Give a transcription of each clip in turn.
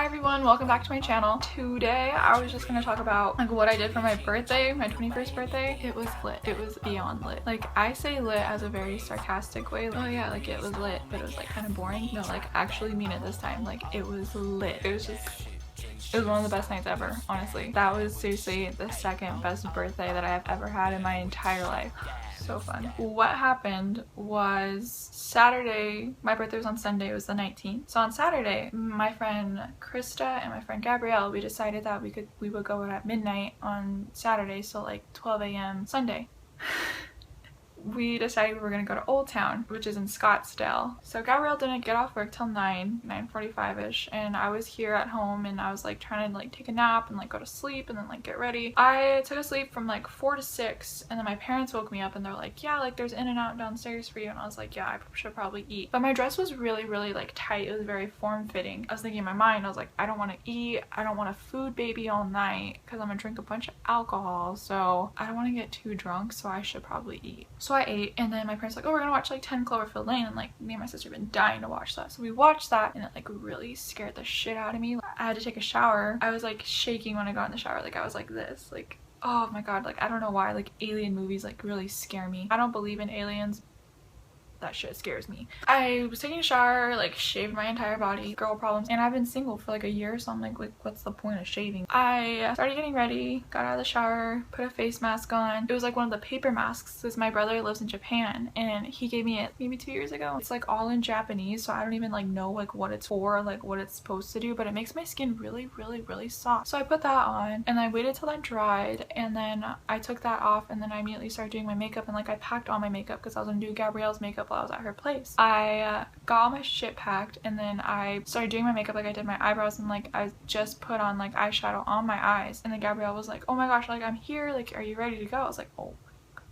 everyone, welcome back to my channel. Today I was just gonna talk about like what I did for my birthday, my 21st birthday. It was lit. It was beyond lit. Like, I say lit as a very sarcastic way. Oh yeah, like it was lit, but it was like kind of boring. No, like actually mean it this time. Like, it was lit. It was one of the best nights ever, honestly. That was seriously the second best birthday that I have ever had in my entire life. So fun. What happened was Saturday, my birthday was on Sunday, it was the 19th. So on Saturday, my friend Krista and my friend Gabrielle, we decided that we would go out at midnight on Saturday, so like 12 a.m. Sunday. We decided we were gonna go to Old Town, which is in Scottsdale. So Gabrielle didn't get off work till 9:45ish, and I was here at home and I was like trying to like take a nap and like go to sleep and then like get ready. I took a sleep from like 4 to 6, and then my parents woke me up and they're like, yeah, like there's In-N-Out downstairs for you, and I was like, yeah, I should probably eat. But my dress was really like tight. It was very form-fitting. I was thinking in my mind, I was like, I don't want to eat, I don't want a food baby all night because I'm gonna drink a bunch of alcohol, so I don't want to get too drunk, so I should probably eat. So I ate, and then my parents were like, oh, we're gonna watch like 10 Cloverfield Lane, and like me and my sister have been dying to watch that. So we watched that and it like really scared the shit out of me. I had to take a shower. I was like shaking when I got in the shower. Like, I was like this, like, oh my god, like I don't know why, like alien movies like really scare me. I don't believe in aliens. That shit scares me. I was taking a shower, like shaved my entire body, girl problems, and I've been single for like a year, so I'm like what's the point of shaving? I started getting ready, got out of the shower, put a face mask on. It was like one of the paper masks because my brother lives in Japan and he gave me it maybe 2 years ago. It's like all in Japanese, so I don't even like know like what it's for, like what it's supposed to do, but it makes my skin really soft. So I put that on and I waited till that dried, and then I took that off, and then I immediately started doing my makeup, and like I packed all my makeup because I was gonna do Gabrielle's makeup while I was at her place. I got all my shit packed, and then I started doing my makeup. Like, I did my eyebrows and like I just put on like eyeshadow on my eyes, and then Gabrielle was like, oh my gosh, like I'm here, like are you ready to go? I was like, oh.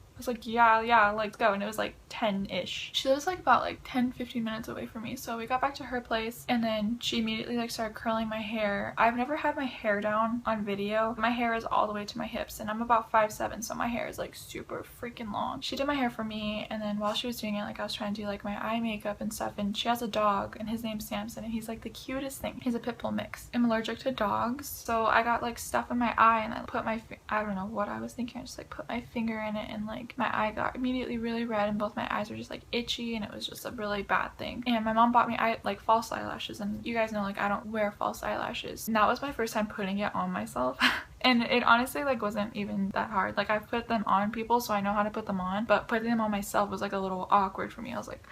I was like, yeah, let's go. And it was like 10-ish. She lives like about like 10-15 minutes away from me. So we got back to her place, and then she immediately like started curling my hair. I've never had my hair down on video. My hair is all the way to my hips, and I'm about 5'7", so my hair is like super freaking long. She did my hair for me, and then while she was doing it, like I was trying to do like my eye makeup and stuff, and she has a dog, and his name's Samson, and he's like the cutest thing. He's a pit bull mix. I'm allergic to dogs, so I got like stuff in my eye, and I put my I don't know what I was thinking. I just like put my finger in it, and like my eye got immediately really red, and both my eyes were just like itchy, and it was just a really bad thing. And my mom bought me like false eyelashes, and you guys know like I don't wear false eyelashes, and that was my first time putting it on myself. And it honestly like wasn't even that hard. Like, I've put them on people, so I know how to put them on, but putting them on myself was like a little awkward for me. I was like,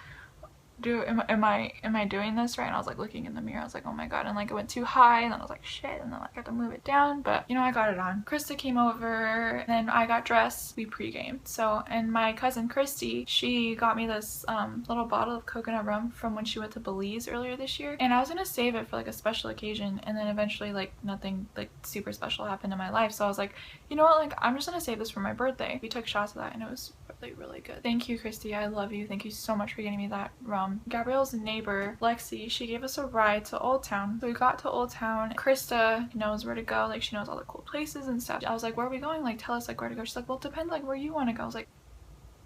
dude, am I doing this right? And I was like looking in the mirror, I was like, oh my god, and like it went too high, and then I was like, shit, and then like I had to move it down, but you know, I got it on. Krista came over, then I got dressed, we pre-gamed. So, and my cousin Christy, she got me this little bottle of coconut rum from when she went to Belize earlier this year, and I was gonna save it for like a special occasion, and then eventually like nothing like super special happened in my life, so I was like, you know what, like I'm just gonna save this for my birthday. We took shots of that, and it was really good. Thank you, Christy, I love you. Thank you so much for getting me that rum. Gabrielle's neighbor, Lexi, she gave us a ride to Old Town. So we got to Old Town. Krista knows where to go, like she knows all the cool places and stuff. I was like, where are we going? Like, tell us like where to go. She's like, well, it depends like where you want to go. I was like,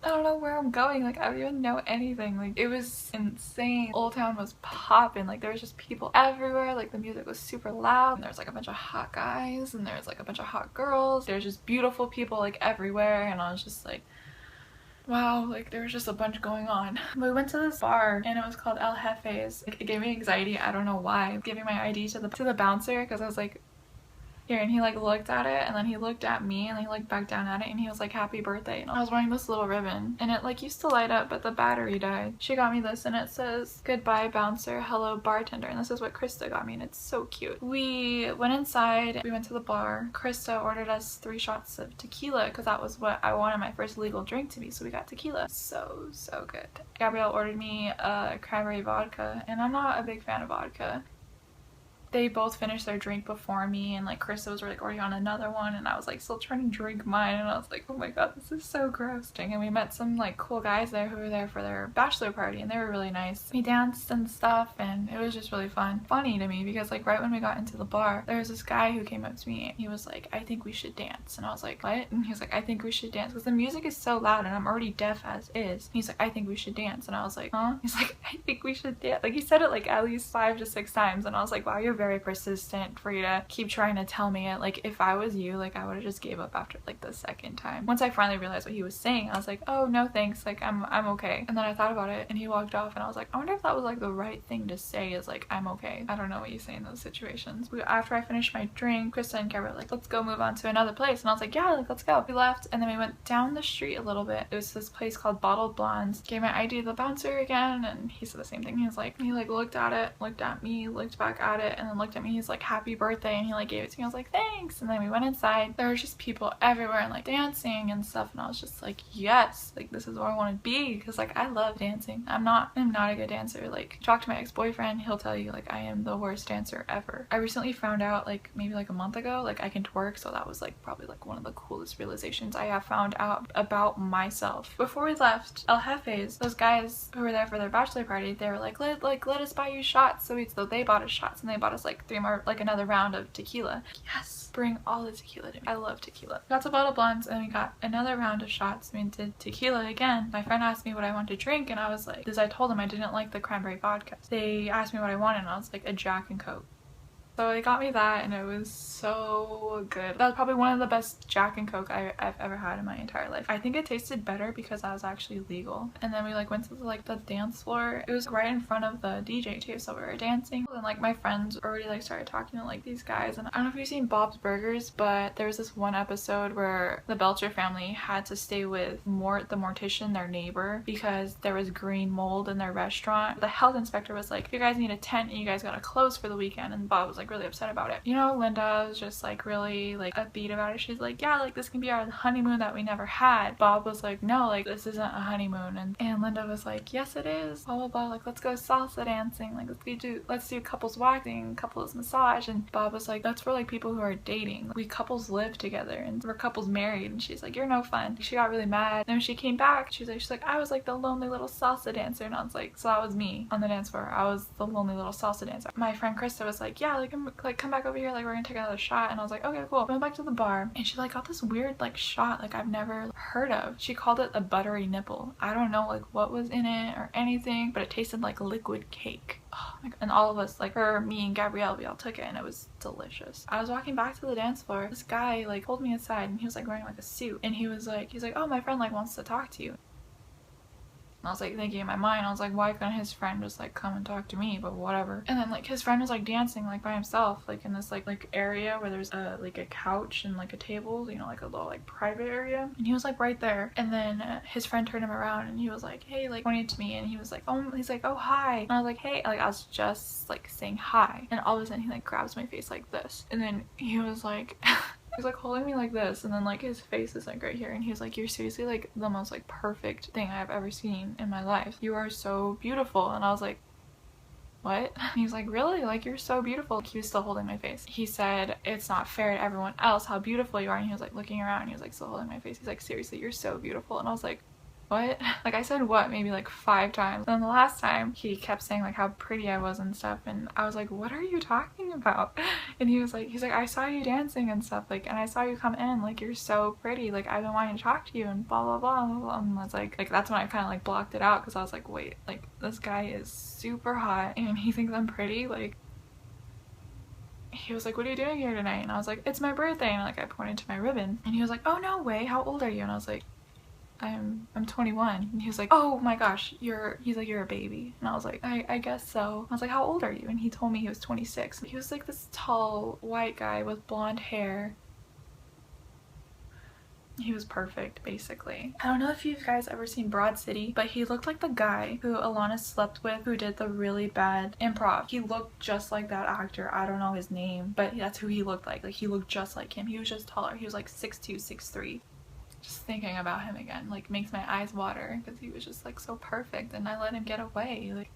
I don't know where I'm going, like I don't even know anything. Like, it was insane. Old Town was popping, like there was just people everywhere, like the music was super loud, and there was like a bunch of hot guys, and there was like a bunch of hot girls. There's just beautiful people like everywhere, and I was just like, wow, like there was just a bunch going on. We went to this bar, and it was called El Jefe's. Like, it gave me anxiety, I don't know why. Giving my ID to the bouncer, because I was like, here, and he like looked at it, and then he looked at me, and then he looked back down at it, and he was like, happy birthday. And I was wearing this little ribbon, and it like used to light up, but the battery died. She got me this, and it says, goodbye bouncer, hello bartender, and this is what Krista got me, and it's so cute. We went inside, we went to the bar. Krista ordered us 3 shots of tequila because that was what I wanted my first legal drink to be, so we got tequila. So good. Gabrielle ordered me a cranberry vodka, and I'm not a big fan of vodka. They both finished their drink before me, and like Krista was like already on another one, and I was like still trying to drink mine, and I was like, oh my god, this is so gross. And we met some like cool guys there who were there for their bachelor party, and they were really nice. We danced and stuff, and it was just really fun. Funny to me because like right when we got into the bar, there was this guy who came up to me, and he was like, I think we should dance. And I was like, what? And he was like, I think we should dance because the music is so loud, and I'm already deaf as is. And he's like, I think we should dance. And I was like, huh? He's like, I think we should dance. Like, he said it like at least 5 to 6 times, and I was like, wow, you're very persistent for you to keep trying to tell me it. Like if I was you, like I would have just gave up after like the second time. Once I finally realized what he was saying, I was like, oh no thanks, like I'm okay. And then I thought about it and he walked off and I was like, I wonder if that was like the right thing to say, is like I'm okay. I don't know what you say in those situations. After I finished my drink, Krista and Kara were like, let's go move on to another place, and I was like, yeah, like let's go. We left and then we went down the street a little bit. It was this place called Bottled Blondes. Gave my ID to the bouncer again and he said the same thing. He looked at it, looked at me, looked back at it, and then looked at me. He's like, happy birthday, and he like gave it to me. I was like, thanks. And then we went inside. There was just people everywhere and like dancing and stuff, and I was just like, yes, like this is where I want to be, because like I love dancing. I'm not a good dancer. Like talk to my ex-boyfriend, he'll tell you like I am the worst dancer ever. I recently found out like maybe like a month ago like I can twerk, so that was like probably like one of the coolest realizations I have found out about myself. Before we left El Jefe's, those guys who were there for their bachelor party, they were like, let us buy you shots. So they bought us shots and they bought us like 3 more, like another round of tequila. Yes, bring all the tequila to me. I love tequila. Got to Bottle Blondes and we got another round of shots. We did tequila again. My friend asked me what I wanted to drink and I was like, because I told them I didn't like the cranberry vodka. They asked me what I wanted and I was like, a Jack and Coke. So they got me that and it was so good. That was probably one of the best Jack and Coke I've ever had in my entire life. I think it tasted better because I was actually legal. And then we like went to like the dance floor. It was right in front of the DJ too, so we were dancing. And like my friends already like started talking to like these guys. And I don't know if you've seen Bob's Burgers, but there was this one episode where the Belcher family had to stay with the mortician, their neighbor, because there was green mold in their restaurant. The health inspector was like, you guys need a tent and you guys gotta close for the weekend. And Bob was like really upset about it. You know, Linda was just like really like upbeat about it. She's like, yeah, like this can be our honeymoon that we never had. Bob was like, no, like this isn't a honeymoon. And Linda was like, yes it is, blah blah blah, like let's go salsa dancing, like let's do couples waxing, couples massage. And Bob was like, that's for like people who are dating. We couples live together and we're couples married. And she's like, you're no fun. She got really mad. And when she came back, she's like I was like the lonely little salsa dancer. And I was like, so that was me on the dance floor. I was the lonely little salsa dancer. My friend Krista was like, yeah, like come back over here, like we're gonna take another shot. And I was like, okay cool. Went back to the bar and she like got this weird like shot like I've never heard of. She called it a buttery nipple. I don't know like what was in it or anything, but it tasted like liquid cake. Oh my God. And all of us, like her, me, and Gabrielle, we all took it and it was delicious. I was walking back to the dance floor. This guy like pulled me aside and he was like wearing like a suit and he's like, oh, my friend like wants to talk to you. And I was like thinking in my mind, I was like, why couldn't his friend just like come and talk to me? But whatever. And then like his friend was like dancing like by himself, like in this like area where there's like a couch and like a table, you know, like a little like private area. And he was like right there. And then his friend turned him around and he was like, hey, like pointed to me and he was like, oh, he's like, oh hi. And I was like, hey, like I was just like saying hi. And all of a sudden he like grabs my face like this. And then he was like he was like holding me like this and then like his face is like right here and he was like, you're seriously like the most like perfect thing I've ever seen in my life. You are so beautiful. And I was like, what? And he was like, really? Like you're so beautiful. He was still holding my face. He said, it's not fair to everyone else how beautiful you are. And he was like looking around and he was like still holding my face. He's like, seriously, you're so beautiful. And I was like, what? Like I said what maybe like 5 times. And then the last time he kept saying like how pretty I was and stuff and I was like, what are you talking about? And he's like I saw you dancing and stuff, like, and I saw you come in, like you're so pretty, like I've been wanting to talk to you and blah blah blah, blah, blah. And I was like that's when I kind of like blocked it out because I was like, wait, like this guy is super hot and he thinks I'm pretty. Like he was like, what are you doing here tonight? And I was like, it's my birthday. And like I pointed to my ribbon and he was like, oh no way, how old are you? And I was like, I'm 21. And he was like, oh my gosh, he's like, you're a baby. And I was like, I guess so. I was like, how old are you? And he told me he was 26. He was like this tall white guy with blonde hair. He was perfect, basically. I don't know if you guys ever seen Broad City, but he looked like the guy who Alana slept with, who did the really bad improv. He looked just like that actor. I don't know his name, but that's who he looked like. Like he looked just like him. He was just taller. He was like 6'2", 6'3". Just thinking about him again like makes my eyes water because he was just like so perfect and I let him get away. Like,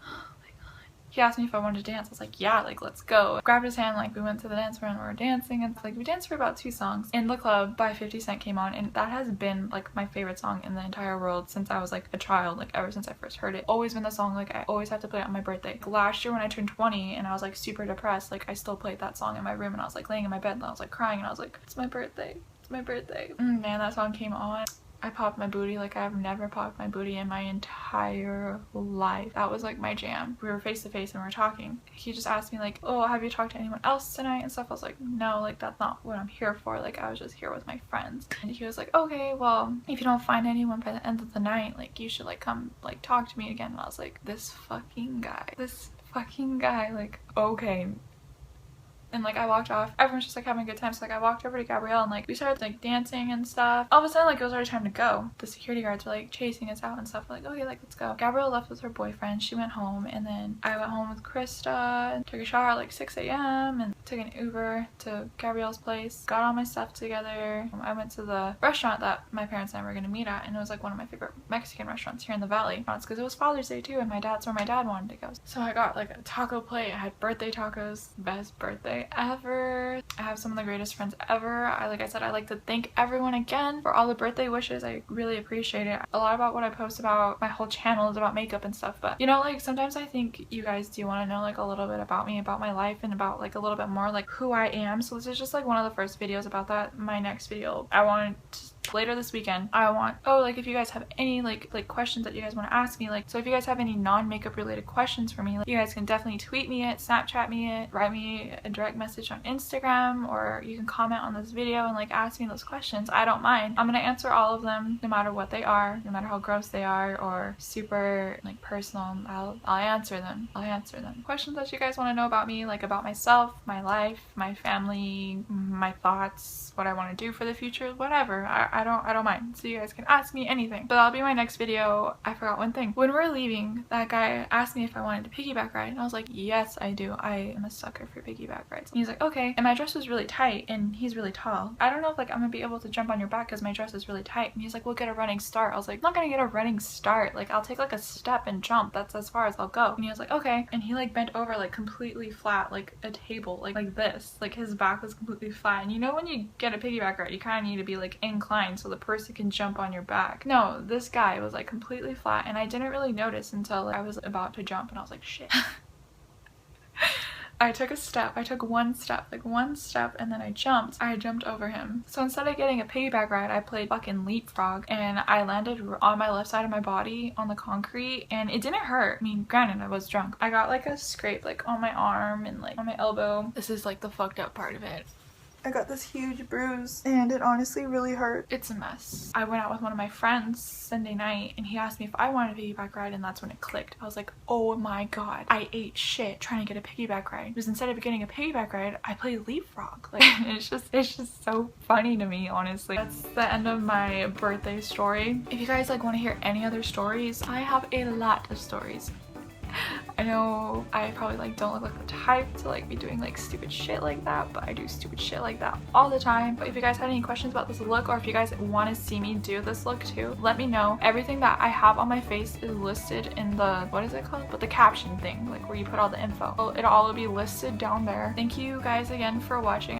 oh my god. He asked me if I wanted to dance. I was like, yeah, like let's go. I grabbed his hand, like we went to the dance floor and we were dancing and like we danced for about 2 songs. In the Club by 50 Cent came on and that has been like my favorite song in the entire world since I was like a child, like ever since I first heard it. Always been the song like I always have to play it on my birthday. Like, last year when I turned 20 and I was like super depressed, like I still played that song in my room and I was like laying in my bed and I was like crying and I was like, it's my birthday. It's my birthday. Man, that song came on. I popped my booty like I've never popped my booty in my entire life. That was like my jam. We were face to face and we were talking. He just asked me like, oh, have you talked to anyone else tonight and stuff? I was like, no, like that's not what I'm here for. Like I was just here with my friends. And he was like, okay, well, if you don't find anyone by the end of the night, like you should like come like talk to me again. And I was like, this fucking guy, like, okay. And like I walked off, everyone's just like having a good time, so like I walked over to Gabrielle and like we started like dancing and stuff. All of a sudden like it was already time to go. The security guards were like chasing us out and stuff. We're like, okay, like let's go. Gabrielle left with her boyfriend, she went home, and then I went home with Krista and took a shower at like 6 a.m. and took an Uber to Gabrielle's place, got all my stuff together. I went to the restaurant that my parents and I were gonna meet at, and it was like one of my favorite Mexican restaurants here in the valley. It's because it was Father's Day too, and that's where my dad wanted to go. So I got like a taco plate. I had birthday tacos, best birthday ever. I have some of the greatest friends ever. Like I said, I like to thank everyone again for all the birthday wishes. I really appreciate it. A lot about what I post about my whole channel is about makeup and stuff, but you know, like sometimes I think you guys do want to know like a little bit about me, about my life, and about like a little bit more like who I am. So this is just like one of the first videos about that. My next video, I want to later this weekend, I want, oh, like if you guys have any like questions that you guys want to ask me, like so if you guys have any non-makeup related questions for me, like, you guys can definitely tweet me it, Snapchat me it, write me a direct message on Instagram, or you can comment on this video and like ask me those questions. I don't mind. I'm gonna answer all of them no matter what they are, no matter how gross they are or super like personal. I'll answer them. Questions that you guys want to know about me, like about myself, my life, my family, my thoughts, what I want to do for the future, whatever. I don't mind. So you guys can ask me anything. But that'll be my next video. I forgot one thing. When we're leaving, that guy asked me if I wanted to piggyback ride, and I was like, yes, I do. I am a sucker for piggyback rides. And he's like, okay. And my dress was really tight, and he's really tall. I don't know if like I'm gonna be able to jump on your back because my dress is really tight. And he's like, we'll get a running start. I was like, I'm not gonna get a running start. Like I'll take like a step and jump. That's as far as I'll go. And he was like, okay. And he like bent over like completely flat, like a table, like this. Like his back was completely flat. And you know when you get a piggyback ride, you kind of need to be like inclined so the person can jump on your back. No, this guy was like completely flat, and I didn't really notice until like, I was about to jump, and I was like, shit. I took a step, I took one step, and then I jumped over him. So instead of getting a piggyback ride, I played fucking leapfrog, and I landed on my left side of my body on the concrete, and it didn't hurt. I mean, granted, I was drunk. I got like a scrape like on my arm and like on my elbow. This is like the fucked up part of it. I got this huge bruise and it honestly really hurt. It's a mess. I went out with one of my friends Sunday night and he asked me if I wanted a piggyback ride, and that's when it clicked. I was like, oh my god, I ate shit trying to get a piggyback ride. Because instead of getting a piggyback ride, I played leapfrog. Like it's just so funny to me, honestly. That's the end of my birthday story. If you guys like want to hear any other stories, I have a lot of stories. I know I probably like don't look like the type to like be doing like stupid shit like that, but I do stupid shit like that all the time. But if you guys had any questions about this look, or if you guys want to see me do this look too, let me know. Everything that I have on my face is listed in the, what is it called? But the caption thing, like where you put all the info. It'll all be listed down there. Thank you guys again for watching.